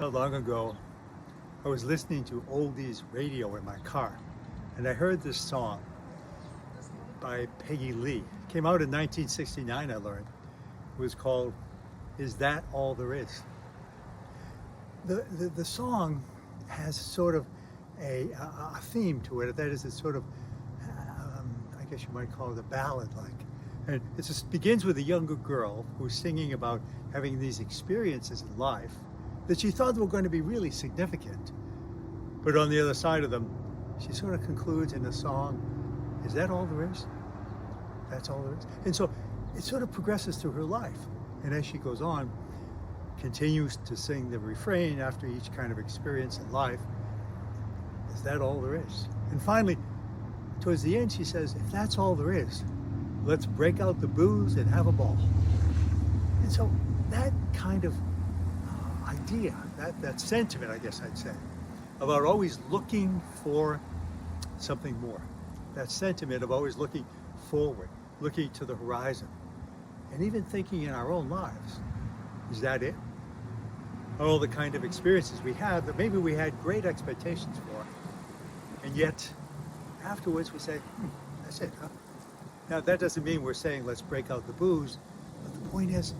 Not long ago, I was listening to oldies radio in my car, and I heard this song by Peggy Lee. It came out in 1969, I learned. It was called "Is That All There Is?" The song has sort of a theme to it. That is, it's sort of, I guess you might call it a ballad-like. And it just begins with a younger girl who's singing about having these experiences in life that she thought were going to be really significant. But on the other side of them, she sort of concludes in the song, is that all there is? That's all there is. And so it sort of progresses through her life. And as she goes on, continues to sing the refrain after each kind of experience in life, is that all there is? And finally, towards the end, she says, if that's all there is, let's break out the booze and have a ball. And so that kind of idea, that sentiment, I guess I'd say, about always looking for something more, that sentiment of always looking forward, looking to the horizon, and even thinking in our own lives, is that it? All the kind of experiences we have that maybe we had great expectations for, and yet afterwards we say, that's it, huh? Now that doesn't mean we're saying let's break out the booze, but the point is,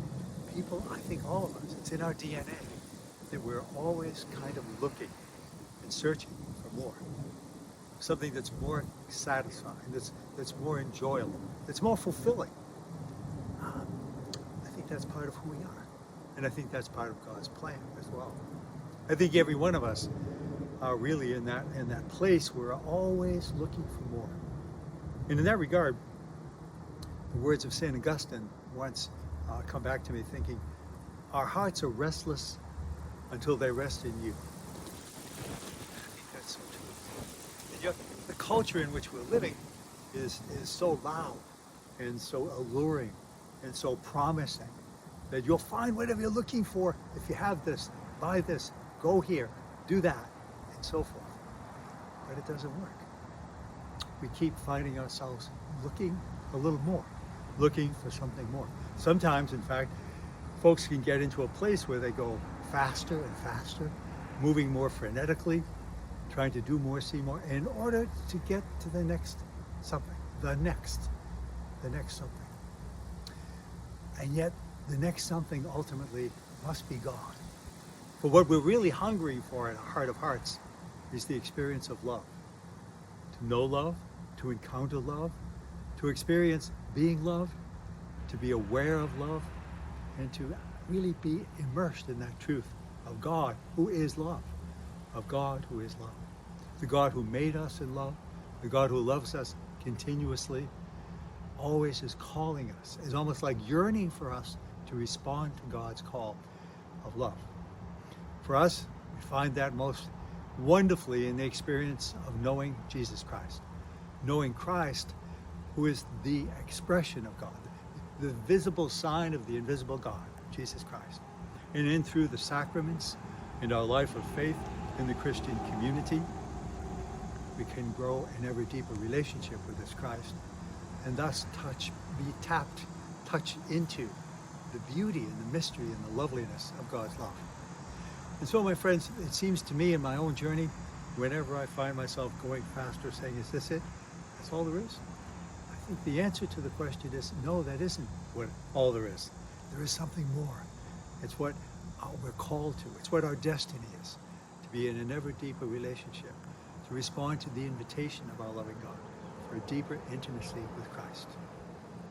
people, I think all of us, it's in our DNA, that we're always kind of looking and searching for more. Something that's more satisfying, that's more enjoyable, that's more fulfilling. I think that's part of who we are. And I think that's part of God's plan as well. I think every one of us are really in that place where we're always looking for more. And in that regard, the words of St. Augustine once come back to me thinking, our hearts are restless until they rest in you. I think that's so true. And yet, the culture in which we're living is so loud and so alluring and so promising that you'll find whatever you're looking for if you have this, buy this, go here, do that, and so forth. But it doesn't work. We keep finding ourselves looking a little more, looking for something more. Sometimes, in fact, folks can get into a place where they go faster and faster, moving more frenetically, trying to do more, see more, in order to get to the next something, the next something. And yet, the next something ultimately must be God. For what we're really hungering for in our heart of hearts is the experience of love. To know love, to encounter love, to experience being loved, to be aware of love, and to really be immersed in that truth of God who is love, of God who is love. The God who made us in love, the God who loves us continuously, always is calling us, is almost like yearning for us to respond to God's call of love. For us, we find that most wonderfully in the experience of knowing Jesus Christ. Knowing Christ, who is the expression of God, the visible sign of the invisible God, Jesus Christ. And in through the sacraments and our life of faith in the Christian community, we can grow an ever deeper relationship with this Christ and thus touch into the beauty and the mystery and the loveliness of God's love. And so, my friends, it seems to me in my own journey, whenever I find myself going faster, saying, is this it? That's all there is? I think the answer to the question is, no, that isn't what all there is. There is something more. It's what we're called to. It's what our destiny is, to be in an ever deeper relationship, to respond to the invitation of our loving God for a deeper intimacy with Christ.